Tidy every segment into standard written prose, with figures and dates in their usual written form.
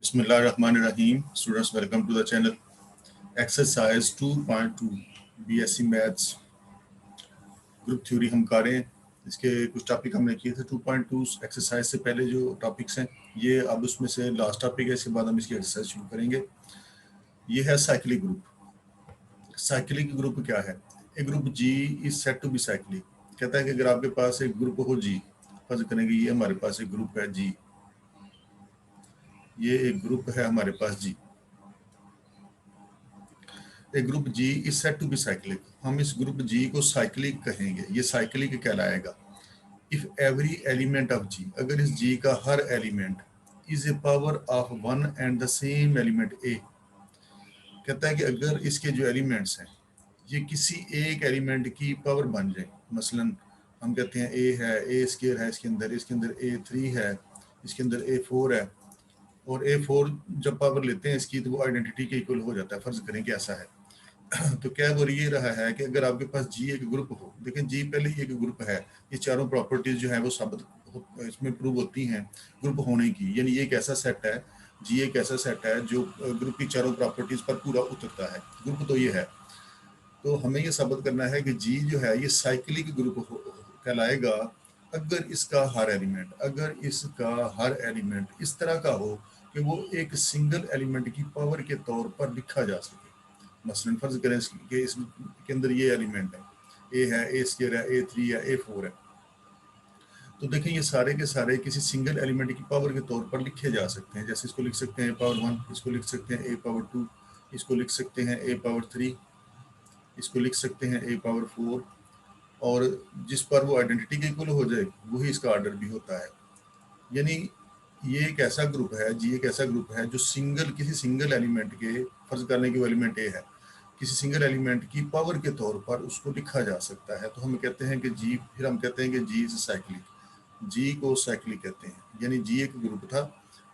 Bismillahirrahmanirrahim. Students, welcome to the channel. Exercise 2.2 BSc Maths group theory हम कर रहे हैं। इसके कुछ टॉपिक हमने किए थे 2.2 एक्सरसाइज से पहले जो टॉपिक्स हैं ये अब उसमें से लास्ट टॉपिक है। इसके बाद हम इसकी एक्सरसाइज शुरू करेंगे। ये है साइक्लिक ग्रुप। साइक्लिक ग्रुप क्या है? A group G is set to be cyclic. कहता है कि अगर आपके पास एक ग्रुप हो जी, फर्ज करेंगे ये हमारे पास एक ग्रुप है जी, ये एक ग्रुप है हमारे पास G. A group G is set to be cyclic. हम इस ग्रुप जी को साइक्लिक कहेंगे, ये साइक्लिक कहलाएगा। If every element of G, अगर इस जी का हर element is a power of one and the same element a. कहता है कि अगर इसके जो एलिमेंट्स हैं ये किसी एक एलिमेंट की पावर बन जाए। मसलन हम कहते हैं ए है, ए स्केयर है, इसके अंदर ए थ्री है, इसके अंदर ए फोर है, और ए फोर जब पावर लेते हैं इसकी तो वो आइडेंटिटी के इक्वल हो जाता है। फर्ज करें कि ऐसा है तो क्या वो ये रहा है कि अगर आपके पास जी एक ग्रुप हो, देखें जी पहले ही एक ग्रुप है, ये चारों प्रॉपर्टीज जो है वो साबित इसमें प्रूव होती हैं ग्रुप होने की। यानी ये एक ऐसा सेट है, जी एक ऐसा सेट है जो ग्रुप की चारों प्रॉपर्टीज पर पूरा उतरता है। ग्रुप तो ये है, तो हमें ये साबित करना है कि जी जो है ये साइक्लिक ग्रुप कहलाएगा अगर इसका हर एलिमेंट इस तरह का हो कि वो एक सिंगल एलिमेंट की पावर के तौर पर लिखा जा सके। मसलन फर्ज करें कि इसके अंदर ये एलिमेंट है, ए है, ए स्क्वायर है, ए थ्री है, ए फोर है, तो देखें ये सारे के सारे किसी सिंगल एलिमेंट की पावर के तौर पर लिखे जा सकते हैं। जैसे इसको लिख सकते हैं ए पावर वन, इसको लिख सकते हैं ए पावर टू, इसको लिख सकते हैं ए पावर थ्री, इसको लिख सकते हैं ए पावर फोर, और जिस पर वो आइडेंटिटी के इक्वल हो जाए वही इसका ऑर्डर भी होता है। यानी ये एक ऐसा ग्रुप है जी, एक ऐसा ग्रुप है जो किसी सिंगल एलिमेंट के, फर्ज करने की वो एलिमेंट ए है, किसी सिंगल एलिमेंट की पावर के तौर पर उसको लिखा जा सकता है। तो हम कहते हैं कि जी, फिर हम कहते हैं कि जी इज साइक्लिक, जी को साइक्लिक कहते हैं। यानी जी एक ग्रुप था,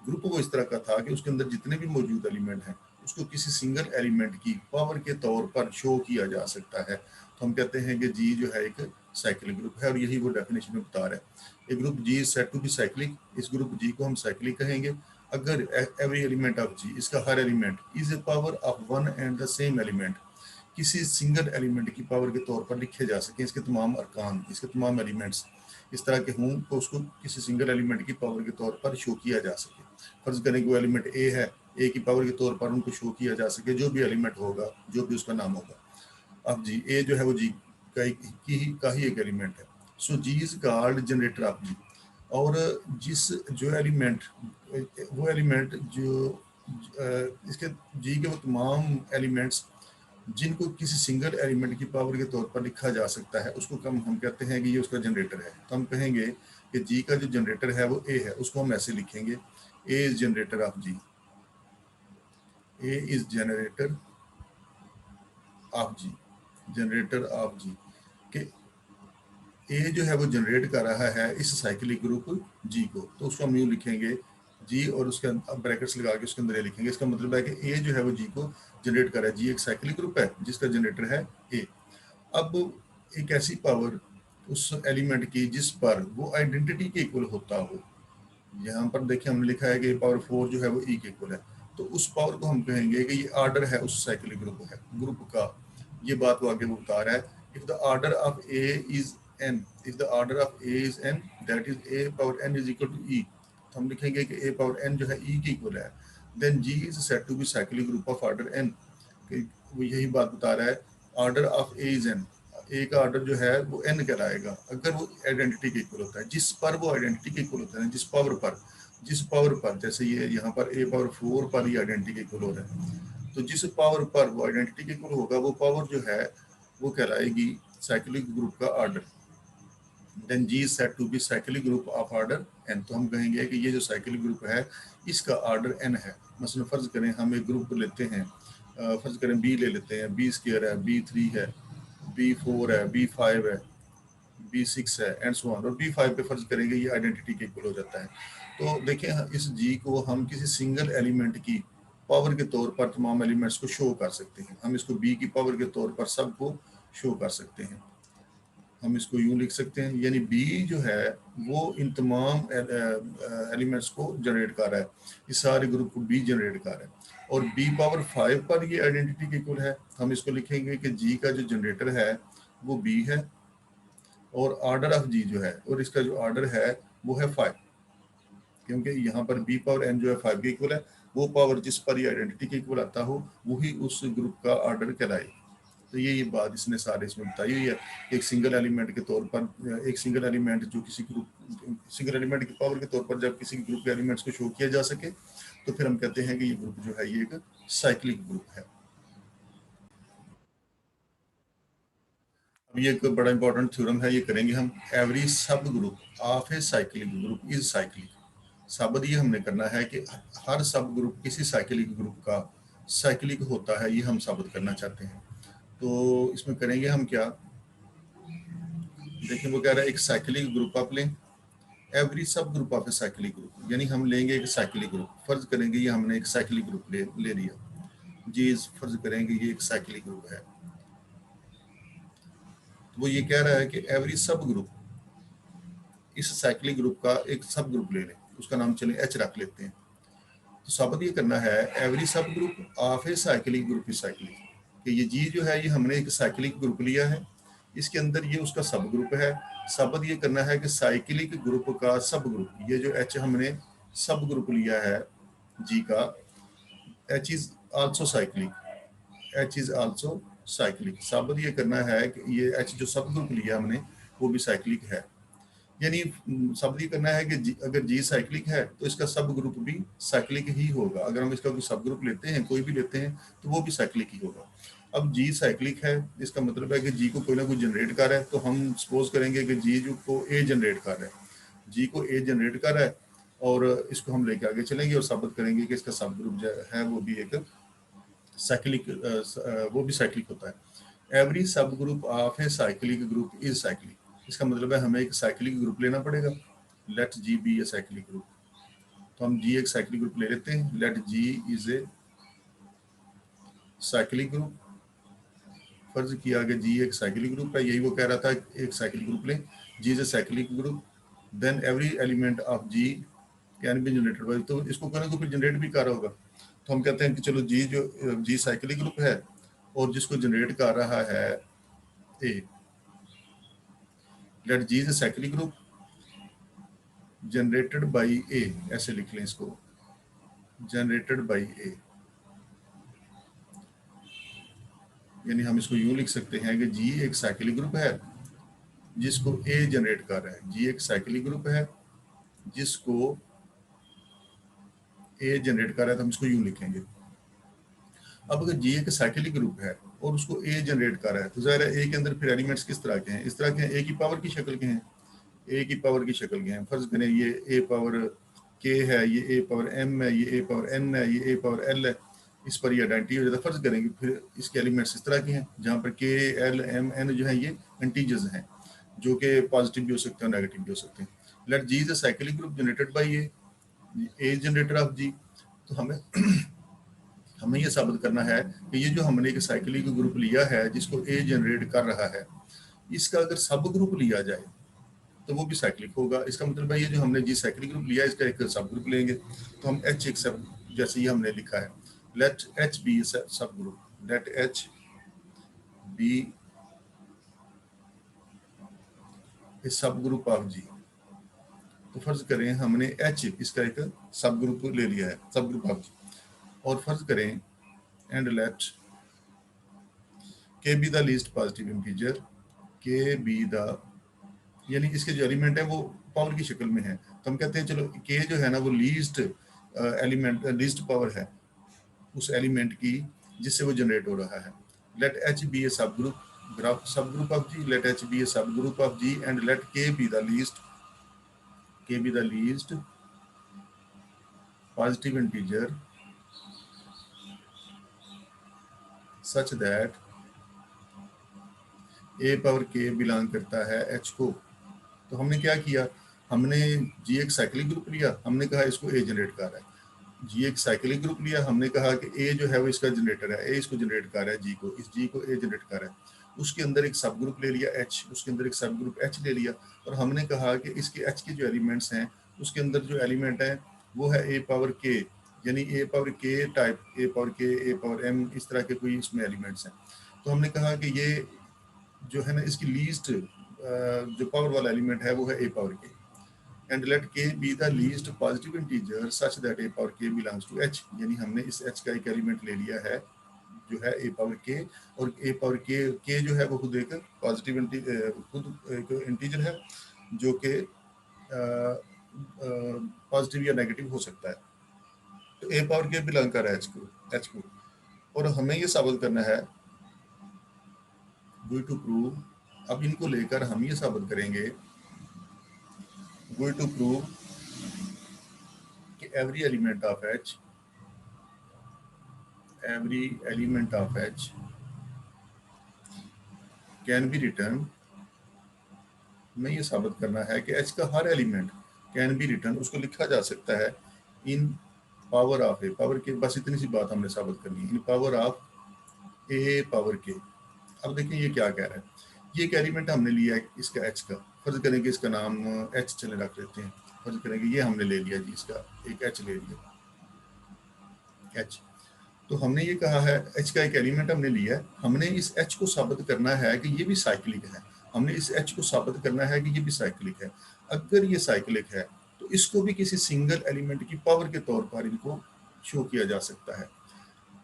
ग्रुप वो इस तरह का था कि उसके अंदर जितने भी मौजूद एलिमेंट हैं उसको किसी सिंगल एलिमेंट की पावर के तौर पर शो किया जा सकता है। तो हम कहते हैं कि जी जो है एक साइक्लिक ग्रुप है, और यही वो डेफिनेशन में बता रहा है। एक group G is set to be cyclic, इस ग्रुप जी को हम साइक्लिक कहेंगे अगर एवरी एलिमेंट ऑफ जी, इसका हर element is a power of one and the same element, किसी सिंगल एलिमेंट की पावर के तौर पर लिखे जा सके। इसके तमाम अरकान, इसके तमाम एलिमेंट्स इस तरह के हों तो उसको किसी सिंगल एलिमेंट की पावर के तौर पर शो किया जा सके। फर्ज करें कि वो एलिमेंट ए है, ए की पावर के तौर पर उनको शो किया जा सके, जो भी एलिमेंट होगा, जो भी उसका नाम होगा। अब जी ए जो है वो जी का ही एक एलिमेंट है। सो जी इज कॉल्ड जनरेटर ऑफ जी। और जिस जो एलिमेंट, वो एलिमेंट जो इसके जी के वो तमाम एलिमेंट्स जिनको किसी सिंगल एलिमेंट की पावर के तौर पर लिखा जा सकता है उसको हम कहते हैं कि ये उसका जनरेटर है। तो हम कहेंगे कि जी का जो जनरेटर है वो ए है, उसको हम ऐसे लिखेंगे, a is generator of G, a is generator of G, generator of G के ए जो है वो जनरेट कर रहा है इस साइक्लिक ग्रुप जी को। तो उसको हम यूँ लिखेंगे जी, और उसके ब्रैकेट्स लगा के उसके अंदर ए लिखेंगे। इसका मतलब है कि ए जो है वो जी को जनरेट कर रहा है। जी एक साइक्लिक ग्रुप है जिसका जनरेटर है ए। अब एक ऐसी पावर उस एलिमेंट की जिस पर वो आइडेंटिटी के इक्वल होता हो, यहाँ पर देखिए हमने लिखा है कि पावर फोर जो है वो ई के इक्वल है, तो उस पावर को हम कहेंगे कि ये ऑर्डर है उस साइक्लिक ग्रुप का। ये बात वो आगे वो बता रहा है। If the order of a is n, if the order of a is n, that is a power n is equal to e. तो हम लिखेंगे कि ए पावर एन जो है ई के इक्वल है, then G is said to be cyclic group of order n. वो यही बात बता रहा है, order of a is n, a का ऑर्डर जो है वो एन कहलाएगा अगर वो आइडेंटिटी के इक्वल होता है। जिस पर वो आइडेंटिटी के इक्वल होता है, जिस पावर पर जैसे ये यहाँ पर ए पावर फोर पर ही आइडेंटिटी के इक्वल हो रहा है, तो जिस पावर पर वो आइडेंटिटी के इक्वल होगा वो पावर जो है वो कहलाएगी साइक्लिक ग्रुप का order. Then G is said to be cyclic group of order N. तो हम कहेंगे कि ये जो साइक्लिक ग्रुप है इसका ऑर्डर एन है। मसलन फर्ज करें हम एक ग्रुप लेते हैं, फर्ज करें बी ले लेते हैं, बी स्क्वायर है, बी थ्री है, बी फोर है, बी फाइव है, बी सिक्स है, एंड सो ऑन। और बी फाइव पे फर्ज करेंगे ये आइडेंटिटी के इक्वल हो जाता है। तो देखें इस जी को हम किसी सिंगल एलिमेंट की पावर के तौर पर तमाम एलिमेंट्स को शो कर सकते हैं। हम इसको बी की पावर के तौर पर सबको शो कर सकते हैं। हम इसको यूं लिख सकते हैं, यानी बी जो है वो इन तमाम एलिमेंट्स को जनरेट कर रहा है, इस सारे ग्रुप को बी जनरेट कर रहा है, और बी पावर 5 पर ये आइडेंटिटी के इक्वल है। हम इसको लिखेंगे कि जी का जो जनरेटर है वो बी है, और ऑर्डर ऑफ जी जो है, और इसका जो ऑर्डर है वो है 5, क्योंकि यहाँ पर बी पावर एन जो है 5 के इक्वल है। वो पावर जिस पर ये आइडेंटिटी के इक्वल आता हो वही उस ग्रुप का ऑर्डर कहलाएगी। तो ये बात इसने सारे इसमें बताई हुई है। एक सिंगल एलिमेंट के तौर पर, एक सिंगल एलिमेंट जो किसी ग्रुप, सिंगल एलिमेंट की पावर के तौर पर जब किसी ग्रुप के एलिमेंट्स को शो किया जा सके तो फिर हम कहते हैं कि ये ग्रुप जो है ये एक साइक्लिक ग्रुप है। अब ये एक बड़ा इंपॉर्टेंट थ्योरम है, ये करेंगे हम। Every subgroup of a cyclic group is cyclic. साबित ये हमने करना है कि हर सब ग्रुप किसी साइक्लिक ग्रुप का साइक्लिक होता है, ये हम साबित करना चाहते हैं। तो इसमें करेंगे हम क्या, देखिए वो कह रहा है एक साइक्लिक ग्रुप आप लें, every subgroup of a cyclic group, यानी हम लेंगे एक साइक्लिक ग्रुप, फर्ज करेंगे ये हमने एक साइक्लिक ग्रुप ले लिया जी, फर्ज करेंगे ये एक साइक्लिक ग्रुप है। तो वो ये कह रहा है कि एवरी सब ग्रुप, इस साइक्लिक ग्रुप का एक सब ग्रुप ले लें, उसका नाम चले एच रख लेते हैं। तो साबित ये करना है every subgroup of a cyclic group is cyclic, कि ये जी जो है ये हमने एक साइक्लिक ग्रुप लिया है, इसके अंदर ये उसका सब ग्रुप है। साबित ये करना है कि साइक्लिक ग्रुप का सब ग्रुप, ये जो एच हमने सब ग्रुप लिया है जी का, H is also cyclic, H is also cyclic. साबित ये करना है कि ये एच जो सब ग्रुप लिया हमने वो भी साइक्लिक है। यानी साबित ये करना है कि अगर जी साइक्लिक है तो इसका सब ग्रुप भी साइक्लिक ही होगा। अगर हम इसका कोई सब ग्रुप लेते हैं, कोई भी लेते हैं, तो वो भी साइक्लिक ही होगा। अब जी साइक्लिक है, इसका मतलब है कि जी को कोई ना कोई जनरेट कर रहा है। तो हम सपोज करेंगे कि जी जो को ए जनरेट कर रहा है, जी को ए जनरेट कर रहा है, और इसको हम लेके आगे चलेंगे और साबित करेंगे कि इसका सब ग्रुप जो है वो भी एक साइक्लिक, वो भी साइक्लिक होता है। Every subgroup of a cyclic group is cyclic, इसका मतलब है हमें एक साइक्लिक ग्रुप लेना पड़ेगा। Let G be a cyclic group, तो हम जी एक साइक्लिक ग्रुप ले लेते हैं। Let G is a cyclic group, फर्ज किया कि जी एक साइक्लिक ग्रुप है, यही वो कह रहा था एक साइक्लिक ग्रुप लें। G is a cyclic group, then every element of G can be generated by, तो इसको कहने को फिर जनरेट भी कर रहा होगा। तो हम कहते हैं कि चलो जी जो जी साइक्लिक ग्रुप है और जिसको जनरेट कर रहा है a, let G is a cyclic group generated by a, ऐसे लिख लें इसको, जनरेटेड बाई ए। यानी हम इसको यूं लिख सकते हैं कि जी एक साइक्लिक ग्रुप है जिसको ए जनरेट कर रहा है। जी एक साइक्लिक ग्रुप है जिसको ए जनरेट कर रहा है, तो हम इसको यूं लिखेंगे। अब अगर जी एक साइक्लिक ग्रुप है और उसको ए जनरेट कर रहा है, तो ज़ाहिर है ए के अंदर फिर एलिमेंट्स किस तरह के हैं, इस तरह के हैं, ए की पावर की शक्ल के हैं, ए की पावर की शक्ल के हैं। फर्ज करें ये ए पावर के है, ये ए पावर एम है, ये ए पावर एन है, ये ए पावर एल है, इस पर ये आइडेंटिटी हो जाता है। फर्ज करेंगे फिर इसके एलिमेंट्स इस तरह के हैं जहाँ पर के एल एम एन जो है ये इंटीजर्स हैं, जो कि पॉजिटिव भी हो सकते हैं, नेगेटिव भी हो सकते हैं। Let G is a cyclic group generated by a generator of G. तो हमें ये साबित करना है कि ये जो हमने एक साइक्लिक ग्रुप लिया है जिसको ए जनरेट कर रहा है, इसका अगर सब ग्रुप लिया जाए तो वो भी साइक्लिक होगा। इसका मतलब है ये जो हमने जी साइक्लिक ग्रुप लिया है इसका एक सब ग्रुप लेंगे, तो हम एच एक सब, जैसे ये हमने लिखा है लेट एच बी सब group, late H be a subgroup of G. तो फर्ज करें हमने एच इसका एक सब ग्रुप ले लिया है, सब ग्रुप ऑफ जी, और फर्ज करें and let k be the least positive integer, के बी द, यानी इसके जो एलिमेंट है वो पावर की शक्ल में है। तो हम कहते हैं चलो के जो है ना वो लीस्ट एलिमेंट, लीस्ट पावर है उस एलिमेंट की जिससे वो जनरेट हो रहा है। Late H be a subgroup, subgroup of G, let H be a subgroup of G and let k be the least, k be the least positive integer such that a power k belong करता है H को। तो हमने क्या किया, हमने जी एक cyclic group लिया, हमने कहा इसको ए जनरेट कर रहा है। जी एक साइक्लिक ग्रुप लिया, हमने कहा कि ए जो है वो इसका जनरेटर है, ए इसको जनरेट कर रहा है जी को, इस जी को ए जनरेट कर रहा है। उसके अंदर एक सब ग्रुप ले लिया H, उसके अंदर एक सब ग्रुप H ले लिया, और हमने कहा कि इसके H के जो एलिमेंट्स हैं उसके अंदर जो एलिमेंट है वो है a पावर k, यानी a power k type, a power k, a power m, इस तरह के कोई इसमें एलिमेंट्स हैं। तो हमने कहा कि ये जो है ना इसकी लीस्ट जो पावर वाला एलिमेंट है वो है a power k, and let k be the least positive integer such that a power k belongs to h, यानी हमने इस h का एक एलिमेंट ले लिया है जो है a पावर k, और a पावर k जो है वो खुद एक पॉजिटिव खुद एक इंटीजर है जो कि पॉजिटिव या नेगेटिव हो सकता है। तो a पावर k बिलोंग कर रहा है h को, और हमें ये साबित करना है, गोइंग टू प्रूव, अब इनको लेकर हम ये साबित करेंगे, गोइंग टू प्रूव कि every element of H can be written, हमें ये साबित करना है कि H का हर एलिमेंट कैन बी रिटर्न, उसको लिखा जा सकता है इन पावर ऑफ ए, पावर के, बस इतनी सी बात हमने साबित करनी है, इन पावर ऑफ ए पावर के। अब देखिए ये क्या कह रहा है, ये एक एलिमेंट हमने लिया है इसका H का, फर्ज करेंगे इसका नाम H चले रख लेते हैं, फर्ज करेंगे ये हमने ले लिया जी, इसका एक H ले लिया H। तो हमने ये कहा है H का एक एलिमेंट हमने लिया है, हमने इस H को साबित करना है कि ये भी साइक्लिक है, हमने इस H को साबित करना है कि ये भी साइक्लिक है। अगर ये साइक्लिक है तो इसको भी किसी सिंगल एलिमेंट की पावर के तौर पर इनको शो किया जा सकता है।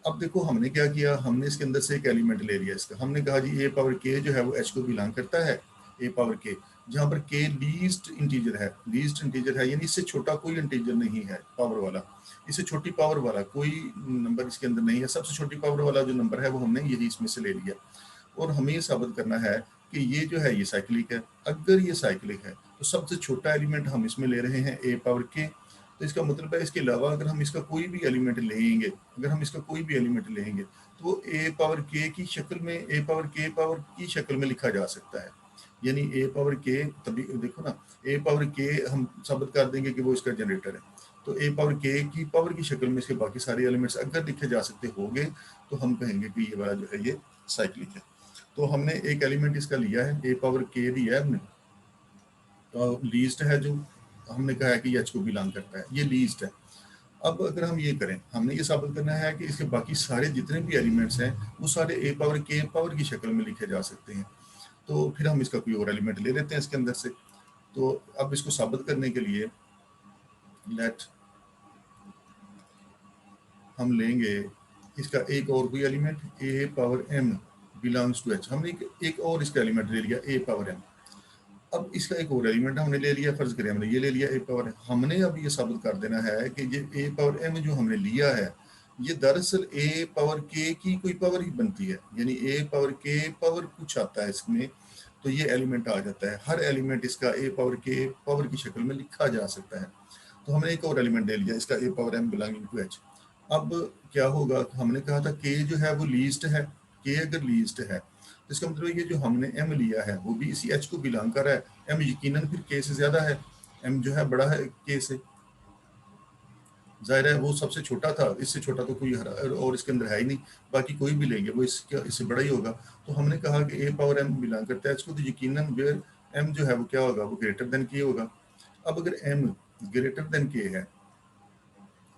अब देखो हमने क्या किया, हमने इसके अंदर से एक एलिमेंट ले लिया इसका, हमने कहा जी a पावर k जो है वो H को बिलोंग करता है, a पावर k, जहाँ पर k लीस्ट इंटीजर है, लीस्ट इंटीजर है यानी इससे छोटा कोई इंटीजर नहीं है पावर वाला, इससे छोटी पावर वाला कोई नंबर इसके अंदर नहीं है, सबसे छोटी पावर वाला जो नंबर है वो हमने यही इसमें से ले लिया, और हमें ये साबित करना है कि ये जो है ये साइक्लिक है। अगर ये साइक्लिक है तो सबसे छोटा एलिमेंट हम इसमें ले रहे हैं a पावर k, तो इसका मतलब है इसके अलावा अगर हम इसका कोई भी एलिमेंट लेंगे, अगर हम इसका कोई भी एलिमेंट लेंगे तो a पावर k की शक्ल में, a पावर k पावर की शक्ल में लिखा जा सकता है, यानी a पावर k, तभी देखो ना a पावर k हम साबित कर देंगे कि वो इसका जनरेटर है, तो a पावर k की पावर की शक्ल में इसके बाकी सारे एलिमेंट्स अगर लिखे जा सकते होंगे तो हम कहेंगे कि ये वाला जो है ये साइक्लिक है। तो हमने एक एलिमेंट इसका लिया है, a पावर k दिया है हमने, तो लीस्ट है जो हमने कहा है कि H को बिलोंग करता है, ये लीस्ट है। अब अगर हम ये करें, हमने ये साबित करना है कि इसके बाकी सारे जितने भी एलिमेंट्स हैं वो सारे a पावर k पावर की शक्ल में लिखे जा सकते हैं, तो फिर हम इसका कोई और एलिमेंट ले लेते हैं इसके अंदर से। तो अब इसको साबित करने के लिए लेट हम लेंगे इसका एक और कोई element a power m belongs to H, हमने एक और इसका एलिमेंट ले लिया a पावर m। अब इसका एक और एलिमेंट हमने ले लिया, फर्ज करें हमने ये ले लिया a पावर, हमने अब ये साबित कर देना है कि ये a पावर m जो हमने लिया है ये दरअसल a पावर k की कोई पावर ही बनती है, यानी a पावर k पावर कुछ आता है इसमें, तो ये एलिमेंट आ जाता है, हर एलिमेंट इसका a पावर k पावर की शक्ल में लिखा जा सकता है। तो हमने एक और एलिमेंट ले लिया इसका a power m belonging to H। अब क्या होगा, हमने कहा था k जो है वो लीस्ट है, k अगर लीस्ट है तो इसका मतलब ये जो हमने m लिया है वो भी इसी H को बिलोंग कर रहा है, m यकीनन फिर k से ज्यादा है, m जो है बड़ा है k से, जाहिर है वो सबसे छोटा था, इससे छोटा तो कोई और इसके अंदर है ही नहीं, बाकी कोई भी लेंगे वो इससे बड़ा ही होगा। तो हमने कहा कि a पावर m बिलोंग करता है H को, तो यकीनन वेयर m जो है वो क्या होगा, वो ग्रेटर देन k होगा। अब अगर m ग्रेटर देन k है,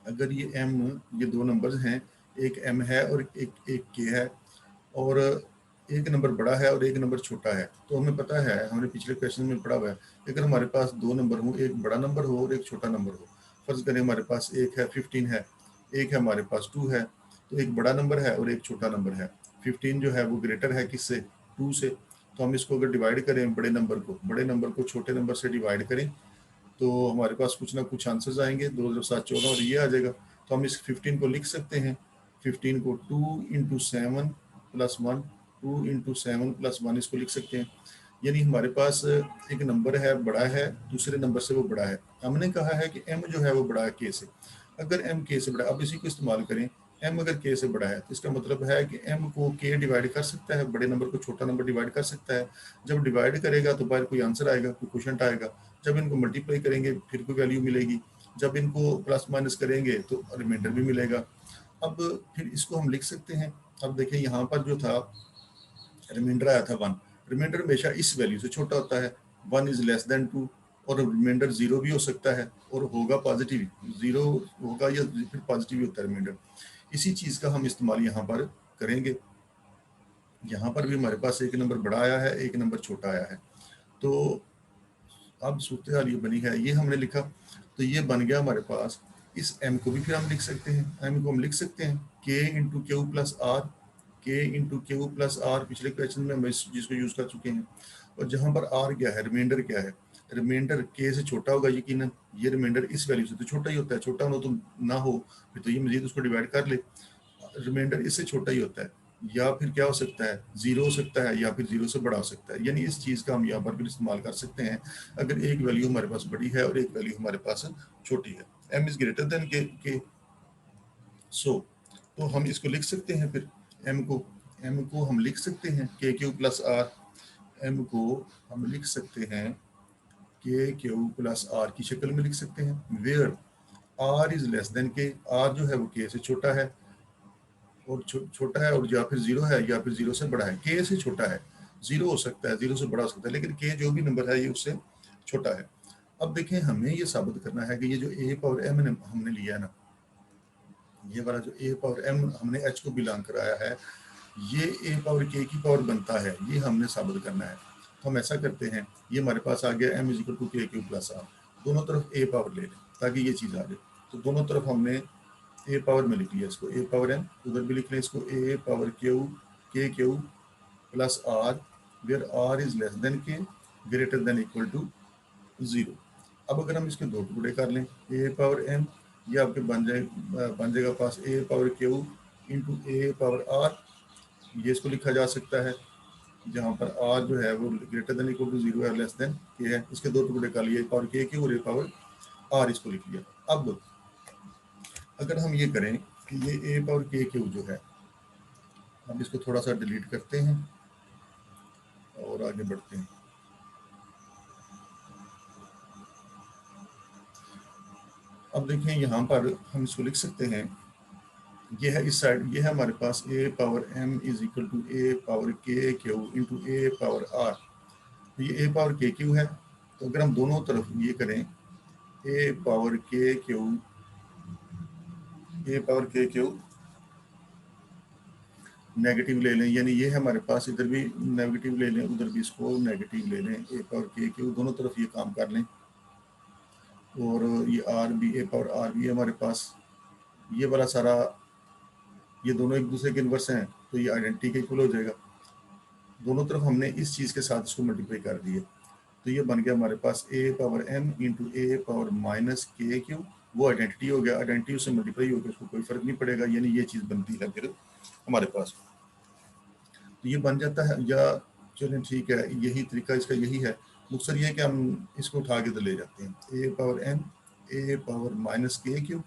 अगर ये m, ये दो नंबर्स हैं, एक m है और एक k है, और एक नंबर बड़ा है और एक नंबर छोटा है, तो हमें पता है, हमने पिछले क्वेश्चन में पढ़ा हुआ है, अगर हमारे पास दो नंबर हो, एक बड़ा नंबर हो और एक छोटा नंबर हो, फर्ज करें हमारे पास एक है 15 है, एक है हमारे पास 2 है, तो एक बड़ा नंबर है और एक छोटा नंबर है, 15 जो है वो ग्रेटर है किससे, 2 से, तो हम इसको अगर डिवाइड करें बड़े नंबर को छोटे नंबर से डिवाइड करें तो हमारे पास कुछ ना कुछ आंसर्स आएंगे, 2 2 7 14 और ये आ जाएगा। तो हम इस 15 को लिख सकते हैं, 15 को 2 इंटू 7 प्लस 1, 2 इंटू 7 प्लस 1 इसको लिख सकते हैं, यानी हमारे पास एक नंबर है बड़ा है, दूसरे नंबर से वो बड़ा है, हमने कहा है कि m जो है वो बड़ा है k से, अगर m k से बड़ा, अब इसी को इस्तेमाल करें, m अगर k से बड़ा है तो इसका मतलब है कि m को k डिवाइड कर सकता है, बड़े नंबर को छोटा नंबर डिवाइड कर सकता है, जब डिवाइड करेगा तो बाहर कोई आंसर आएगा, कोई क्वेश्चन आएगा, जब इनको मल्टीप्लाई करेंगे फिर कोई वैल्यू मिलेगी, जब इनको प्लस माइनस करेंगे तो रिमाइंडर भी मिलेगा। अब फिर इसको हम लिख सकते हैं, अब देखिए यहाँ पर जो था रिमाइंडर आया था 1, रिमाइंडर हमेशा इस वैल्यू से छोटा होता है, 1 इज लेस देन 2, और रिमाइंडर 0 भी हो सकता है और होगा पॉजिटिव, 0 होगा या फिर पॉजिटिव होता है रिमाइंडर। इसी चीज़ का हम इस्तेमाल यहाँ पर करेंगे। यहाँ पर भी हमारे पास एक नंबर बड़ा आया है, एक नंबर छोटा आया है, तो अब सूरत हाल ये बनी है, ये हमने लिखा तो ये बन गया हमारे पास। इस m को भी फिर हम लिख सकते हैं, m को हम लिख सकते हैं k into q plus r, k into q plus r, पिछले क्वेश्चन में हम जिसको यूज कर चुके हैं। और जहाँ पर r क्या है, रिमाइंडर क्या है, रिमाइंडर k से छोटा होगा यकीनन, ये रिमाइंडर इस वैल्यू से तो छोटा ही होता है, छोटा हो तो ना हो फिर तो ये मजीद उसको डिवाइड कर ले, रिमाइंडर इससे छोटा ही होता है, या फिर क्या हो सकता है, 0 हो सकता है, या फिर 0 से बड़ा हो सकता है। यानी इस चीज़ का हम यहाँ पर भी इस्तेमाल कर सकते हैं अगर एक वैल्यू हमारे पास बड़ी है और एक वैल्यू हमारे पास छोटी है। m इज ग्रेटर देन के, सो तो हम इसको लिख सकते हैं फिर m को हम लिख सकते हैं के क्यू प्लस आर, m को हम लिख सकते हैं के क्यू प्लस आर की शक्ल में लिख सकते हैं, where r is less than k, r जो है वो k से छोटा है और छोटा है, और या फिर 0 है या फिर 0 से बड़ा है, k से छोटा है, 0 हो सकता है, 0 से बड़ा हो सकता है, लेकिन k जो भी नंबर है ये उससे छोटा है। अब देखें हमें ये साबित करना है कि ये जो a पावर m हमने लिया है ना, ये वाला जो a पावर m हमने h को बिलोंग कराया है, ये a पावर k की पावर बनता है, ये हमने साबित करना है। तो हम ऐसा करते हैं, ये हमारे पास आ गया m इजिकल टू के क्यू प्लस आर, दोनों तरफ a पावर ले लें ताकि ये चीज़ आ जाए। तो दोनों तरफ हमने a पावर में लिख लिया इसको, a पावर m, उधर भी लिख लें इसको a power q k q plus r, where r is less than k, greater than equal to 0। अब अगर हम इसके दो टुकड़े कर लें, a पावर m, ये आपके बन जाएगा पास a power Q into a power r, ये इसको लिखा जा सकता है जहाँ पर r जो है वो ग्रेटर देन इक्वल टू 0 है, लेस देन k है। इसके दो टुकड़े कर लिए, a पावर k क्यू और a पावर r, इसको लिख लिया। अब अगर हम ये करें कि ये a पावर k क्यू जो है, हम इसको थोड़ा सा डिलीट करते हैं और आगे बढ़ते हैं। अब देखें यहाँ पर हम इसको लिख सकते हैं, ये है इस साइड, ये है हमारे पास a power m is equal to a power k q into a power r, तो ये a पावर k क्यू है। तो अगर हम दोनों तरफ ये करें a power k Q, a power k Q negative ले लें, यानी ये है हमारे पास, इधर भी नेगेटिव ले लें, उधर भी इसको नेगेटिव ले लें, a पावर k क्यू, दोनों तरफ ये काम कर लें, और ये r भी, a पावर r भी है हमारे पास, ये वाला सारा, ये दोनों एक दूसरे के इन्वर्स हैं तो ये आइडेंटिटी के इक्वल हो जाएगा। दोनों तरफ हमने इस चीज़ के साथ इसको मल्टीप्लाई कर दिए, तो ये बन गया हमारे पास a power m into a power minus k Q, वो आइडेंटिटी हो गया, आइडेंटिटी से मल्टीप्लाई हो गया, उसको कोई फर्क नहीं पड़ेगा, यानी ये चीज़ बनती है फिर हमारे पास, तो ये बन जाता है। या चलें ठीक है, यही तरीका इसका यही है, मुख्तर ये है कि हम इसको उठा के तो ले जाते हैं, a power m a power minus k q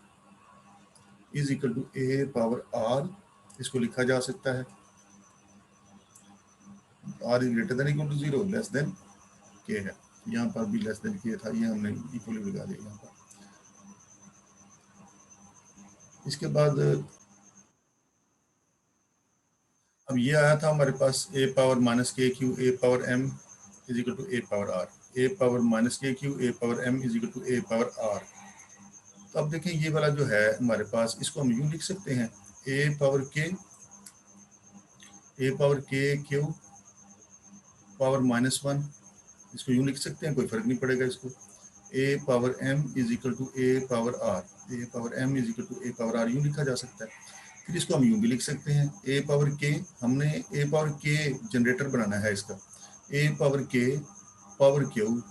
is equal to a power r, इसको लिखा जा सकता है r is greater than equal to 0, less than k है, यहाँ पर भी लेस देन k था, ये हमने इक्वली लगा दिया यहाँ पर। इसके बाद अब ये आया था हमारे पास a power minus k q a power m is equal to a power r, a power minus k q a power m is equal to a power r। तो अब देखें ये वाला जो है हमारे पास, इसको हम यूँ लिख सकते हैं a power k Q power minus 1, इसको यूँ लिख सकते हैं, कोई फर्क नहीं पड़ेगा इसको, a power m is equal to a power r, a power m is equal to a power r यूँ लिखा जा सकता है। फिर इसको हम यूँ भी लिख सकते हैं a पावर k, हमने a पावर k जनरेटर बनाना है इसका, a power k power q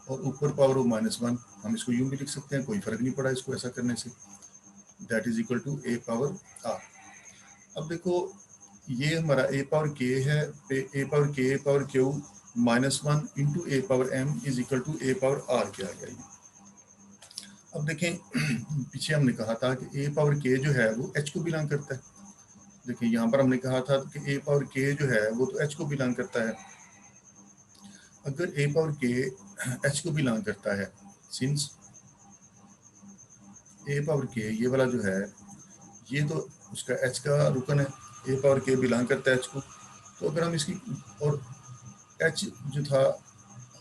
और ऊपर पावर माइनस 1, हम इसको यूँ भी लिख सकते हैं, कोई फर्क नहीं पड़ा इसको ऐसा करने से, that is equal to a power r। अब देखो ये हमारा a पावर k है, a power q minus 1 into a power m is equal to a power r क्या आ गया ये। अब देखें पीछे हमने कहा था कि a पावर k जो है वो h को बिलोंग करता है, देखिए यहाँ पर हमने कहा था कि a पावर k जो है वो तो h को बिलोंग करता है। अगर a पावर k h को बिलोंग करता है, सिंस a पावर k ये वाला जो है ये तो उसका h का रुकन है, a पावर k बिलोंग करता है h को, तो अगर हम इसकी और एच जो था,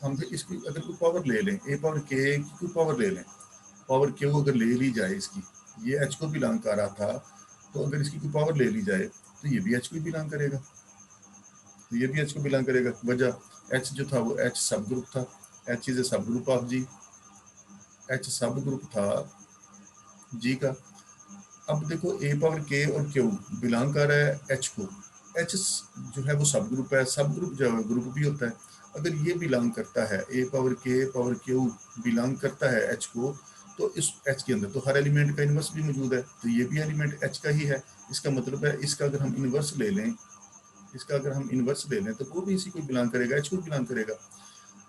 हम इसकी अगर कोई पावर ले लें, ए पावर के की कोई पावर ले लें, पावर क्यू अगर ले ली जाए इसकी, ये एच को बिलोंग कर रहा था, तो अगर इसकी कोई पावर ले ली जाए तो ये भी एच को बिलोंग करेगा, तो ये भी एच को बिलोंग करेगा। वजह एच जो था वो एच सब ग्रुप था, H is a subgroup of ji, H सब ग्रुप था जी का। अब देखो ए पावर के और क्यू बिलोंग कर रहा है एच को, एच जो है वो सब ग्रुप है, सब ग्रुप जो है ग्रुप भी होता है। अगर ये बिलोंग करता है, ए power k power Q belong करता है एच को, तो इस एच के अंदर तो हर एलिमेंट का इन्वर्स भी मौजूद है, तो ये भी एलिमेंट एच का ही है। इसका मतलब है इसका अगर हम इन्वर्स ले लें, इसका अगर हम इन्वर्स ले लें तो वो भी इसी को बिलोंग करेगा, एच को बिलोंग करेगा।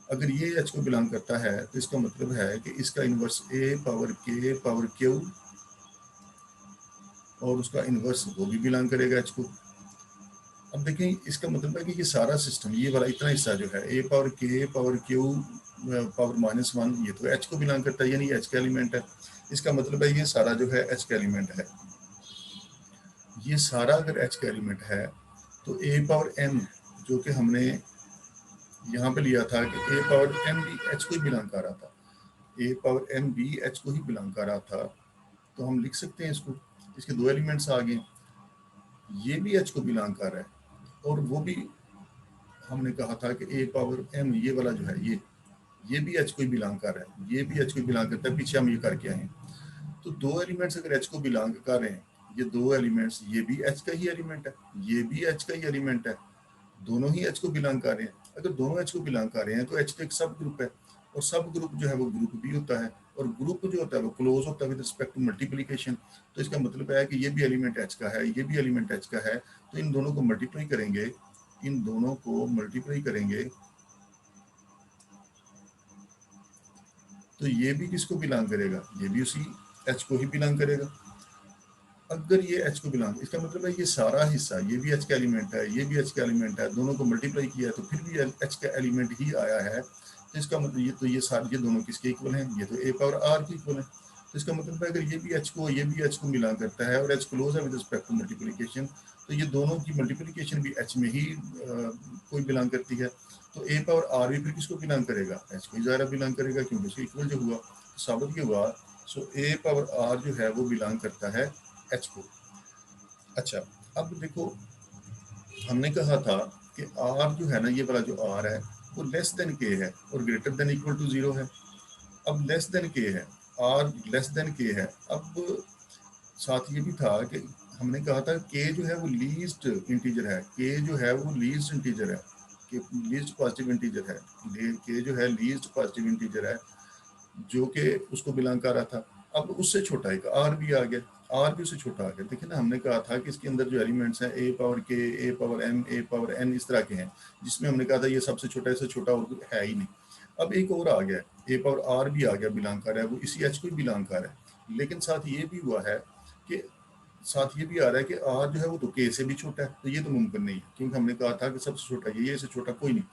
अगर ये एच को बिलोंग करता है तो इसका मतलब है कि इसका इन्वर्स ए पावर के पावर क्यू और उसका इन्वर्स वो भी बिलोंग करेगा एच को। अब देखें, इसका मतलब है कि ये सारा सिस्टम, ये वाला इतना हिस्सा जो है ए power k power Q power -1, ये तो एच को बिलोंग करता है, यानी एच का एलिमेंट है। इसका मतलब है ये सारा जो है एच का एलिमेंट है। ये सारा अगर एच का एलिमेंट है तो ए पावर एम जो कि हमने यहाँ पे लिया था कि ए पावर एम भी एच को ही बिलोंग कर रहा था, ए पावर एम भी एच को ही बिलोंग कर रहा था, तो हम लिख सकते हैं इसको, इसके दो एलिमेंट्स आ गए, ये भी एच को बिलोंग कर रहा है और वो भी हमने कहा था कि ए पावर एम ये वाला जो है ये भी एच को ही बिलोंग कर रहा है, ये भी एच को बिलोंग करता है, पीछे हम ये करके आए हैं। तो दो एलिमेंट्स अगर एच को बिलोंग कर रहे हैं, ये दो एलिमेंट्स, ये भी एच का ही एलिमेंट है, ये भी एच का ही एलिमेंट है, दोनों ही एच को बिलोंग कर रहे हैं। अगर दोनों एच को बिलोंग कर रहे हैं तो एच तो एक सब ग्रुप है, और सब ग्रुप जो है वो ग्रुप भी होता है, और ग्रुप जो होता है वो क्लोज होता है विद रिस्पेक्ट टू मल्टीप्लिकेशन। तो इसका मतलब है कि ये भी एलिमेंट एच का है, ये भी एलिमेंट एच का है, तो इन दोनों को मल्टीप्लाई करेंगे, इन दोनों को मल्टीप्लाई करेंगे तो ये भी किसको बिलोंग करेगा, ये भी उसी एच को ही बिलोंग करेगा। अगर ये एच को बिलोंग, इसका मतलब है ये सारा हिस्सा, ये भी एच का एलिमेंट है, ये भी एच का एलिमेंट है, दोनों को मल्टीप्लाई किया तो फिर भी एच का एलिमेंट ही आया है, तो इसका मतलब ये तो ये सारे ये दोनों किसके इक्वल हैं, ये तो ए पावर आर के इक्वल है। तो इसका मतलब है अगर ये भी एच को, ये भी एच को बिलोंग करता है और एच क्लोज है विद रिस्पेक्ट टू मल्टीप्लिकेशन, तो ये दोनों की मल्टीप्लिकेशन भी एच में ही कोई बिलोंग करती है, तो ए पावर आर भी फिर किसको बिलोंग करेगा, एच को ही ज़ाहिर बिलोंग करेगा, क्योंकि उसके इक्वल जो हुआ, तो साबित ये हुआ। सो ए पावर आर जो है वो बिलोंग करता है एच को। अच्छा, अब देखो, हमने कहा था कि आर जो है ना, ये वाला जो आर है वो लेस देन के है और ग्रेटर देन इक्वल टू 0 है। अब लेस देन के है, आर लेस देन के है। अब साथ ये भी था कि हमने कहा था के जो है वो लीस्ट इंटीजर है, के जो है वो लीस्ट इंटीजर है, कि लीस्ट पॉजिटिव इंटीजर है, के जो है लीस्ट पॉजिटिव इंटीजर है, जो कि उसको बिलोंग कर रहा था। अब उससे छोटा एक आर भी आ गया, आर भी उससे छोटा आ गया। देखिए ना, हमने कहा था कि इसके अंदर जो एलिमेंट्स हैं ए पावर के, ए पावर एम, ए पावर एन, इस तरह के हैं, जिसमें हमने कहा था ये सबसे छोटा, इससे छोटा और कोई है ही नहीं। अब एक और आ गया, ए पावर आर भी आ गया, बिलोंग कर रहा है, वो इसी एच को बिलोंग कर रहा है। लेकिन साथ ये भी हुआ है कि साथ ये भी आ रहा है कि आर जो है वो तो के से भी छोटा है, तो ये तो मुमकिन नहीं है, क्योंकि हमने कहा था कि सबसे छोटा ये, इससे छोटा कोई नहीं।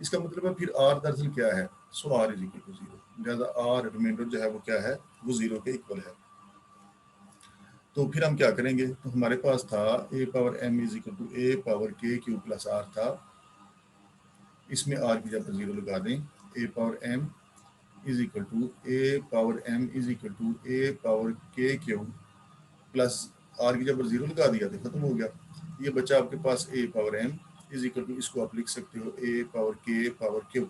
इसका मतलब है फिर आर दरअसल क्या है, सो आर इज इक्वल टू 0, लिहाजा आर रिमाइंडर जो है वो क्या है, वो 0 के इक्वल है। तो फिर हम क्या करेंगे, तो हमारे पास था a power m is equal to a power k q plus r था, इसमें आर की जगह 0 लगा दें, a power m is equal to a power m is equal to a power k q plus r की जगह 0 लगा दिया तो खत्म हो गया। ये बचा आपके पास a power m is equal to, इसको आप लिख सकते हो a power k power q.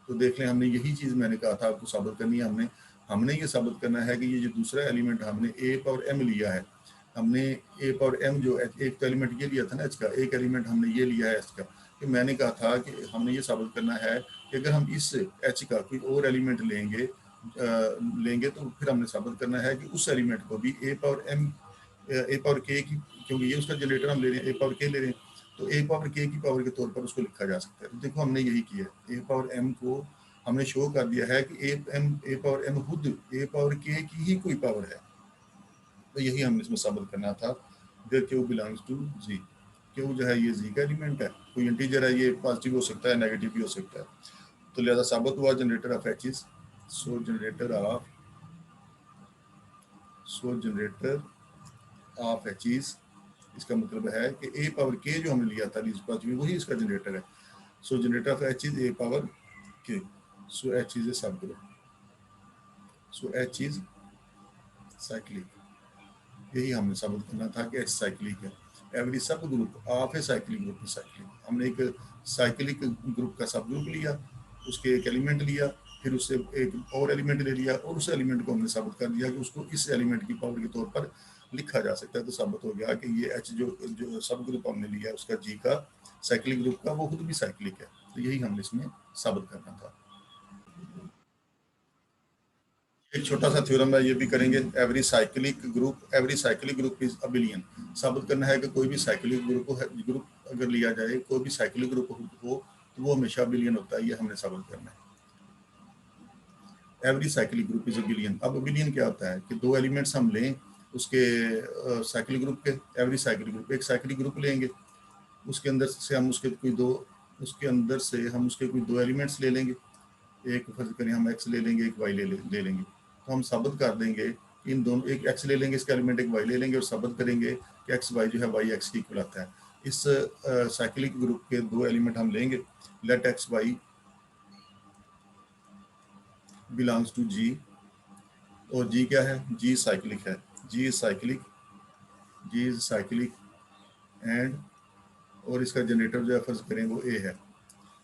तो देख लें, हमने यही चीज़ मैंने कहा था आपको साबित करनी है। हमने हमने ये साबित करना है कि ये जो दूसरा एलिमेंट हमने ए पावर एम लिया है, हमने ए पावर एम जो एक तो एलिमेंट ये लिया था ना एच का, एक एलिमेंट हमने ये लिया है एच का, कि मैंने कहा था कि हमने ये साबित करना है कि अगर हम इस एच का कोई और एलिमेंट लेंगे तो फिर हमने साबित करना है कि उस एलिमेंट को भी ए पावर एम, ए पावर के की, क्योंकि ये उसका जनरेटर हम ले रहे हैं, ए पावर के ले रहे हैं, तो ए पावर के की पावर के तौर पर उसको लिखा जा सकता है। तो देखो, हमने यही किया, ए पावर एम को हमने शो कर दिया है कि ए पावर एम खुद ए पावर के की ही कोई पावर है। तो यही हमने इसमें साबित करना था, there q belongs to G. Q जो है ये जी का एलिमेंट है, कोई इंटीजर है, ये पॉजिटिव हो सकता है, नेगेटिव भी हो सकता है। तो लिहाजा साबित हुआ generator off H is, so generator of H is इसका मतलब है कि a पावर k जो हमने लिया था लीस्ट पाथ में वही इसका जनरेटर है। So generator of h is a power k, so h is a subgroup, so h is cyclic. यही हमने साबित करना था कि h साइक्लिक है। Every subgroup of a cyclic group is cyclic. हमने एक साइक्लिक ग्रुप का सब ग्रुप लिया, उसके एक एलिमेंट लिया, फिर उससे एक और एलिमेंट ले लिया और उस एलिमेंट को हमने साबित कर दिया कि उसको इस एलिमेंट की पावर के तौर पर लिखा जा सकता है। तो साबित हो गया कि ये एच जो सब ग्रुप हमने लिया उसका जी का साइक्लिक ग्रुप का वो खुद भी साइक्लिक है। तो यही हमने इसमें साबित करना था। एक छोटा सा थ्योरम है, ये भी करेंगे। Every cyclic group is abelian. साबित करना है कि कोई भी साइक्लिक ग्रुप अगर लिया जाए, कोई भी साइक्लिक ग्रुप हो तो वो हमेशा अबिलियन होता है, ये हमने साबित करना है। Every cyclic group is abelian. अब अबिलियन क्या होता है कि दो एलिमेंट्स हम लें उसके साइक्लिक ग्रुप के, एवरी साइक्लिक ग्रुप एक साइक्लिक ग्रुप लेंगे, उसके अंदर से हम उसके कोई दो एलिमेंट्स ले लेंगे, एक फर्ज करें हम एक्स ले लेंगे, एक वाई ले लेंगे। तो हम साबित कर देंगे कि इन दोनों, एक एक्स ले लेंगे इसका एलिमेंट, एक वाई ले लेंगे और साबित करेंगे कि एक्स वाई जो है वाई एक्स की इक्वल आता है। इस साइक्लिक ग्रुप के दो एलिमेंट हम लेंगे, let x y belongs to G, और जी क्या है, जी साइक्लिक है, जी इज साइक्लिक एंड, और इसका जनरेटर जो है फर्ज करें वो ए है।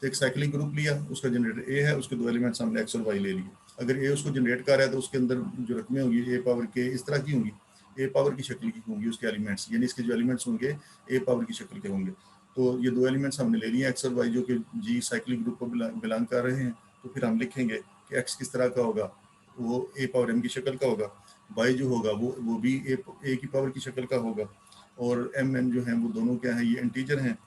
तो एक साइक्लिक ग्रुप लिया, उसका जनरेटर ए है, उसके दो एलिमेंट्स हमने एक्स और वाई ले लिए। अगर ए उसको जनरेट कर रहा है तो उसके अंदर जो रकमें होंगी ए पावर के इस तरह की होंगी, ए पावर की शक्ल की होंगी उसके एलिमेंट्स, यानी इसके जो एलिमेंट्स होंगे ए पावर की शक्ल के होंगे। तो ये दो एलिमेंट्स हमने ले लिए एक्स और वाई जो कि जी साइक्लिक ग्रुप को बिलोंग कर रहे हैं। तो फिर हम लिखेंगे कि एक्स किस तरह का होगा, वो ए पावर एम की शक्ल का होगा, वाई जो होगा वो भी ए की पावर की शक्ल का होगा, और एम एन जो है वो दोनों क्या है, ये इंटीजर हैं।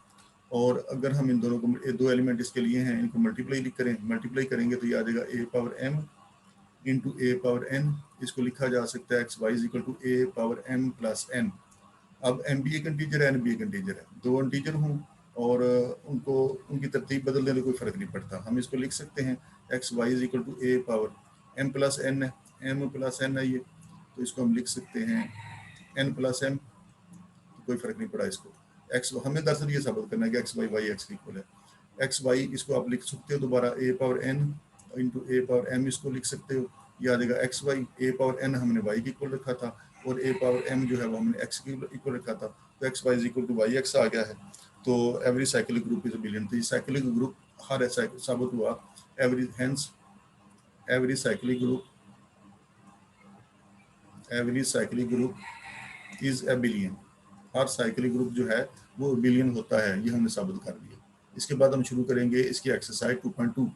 और अगर हम इन दोनों को, दो एलिमेंट इसके लिए हैं, इनको मल्टीप्लाई करेंगे तो ये आ जाएगा a power m into a power n. इसको लिखा जा सकता है x y is equal to a power m plus n. अब एम भी एक इंटीजर है, एन भी एक इंटीजर है, दो इंटीजर हूँ और उनको उनकी तरतीब बदल देने कोई फर्क नहीं पड़ता। हम इसको लिख सकते हैं x y is equal to a power m plus n है, एम प्लस एन है ये, तो इसको हम लिख सकते हैं एन प्लस एम, कोई फर्क नहीं पड़ा इसको। एक्स हमें दरअसल ये साबित करना है कि x y y x equal है। एक्स वाई इसको आप लिख सकते हो दोबारा a power n into a power m, इसको लिख सकते हो, ये आ जाएगा x y, a power n हमने वाई की इक्वल रखा था और ए पावर एम जो है वो हमने एक्स की इक्वल रखा था, तो x y is equal to y x आ गया है। तो every cyclic group is abelian. तो ये साइक्लिक ग्रुप हर साबित हुआ, every hence every cyclic group is abelian. हर साइक्लिक ग्रुप जो है वो बिलियन होता है, ये हमने साबित कर दिया। इसके बाद हम शुरू करेंगे इसकी एक्सरसाइज 2.2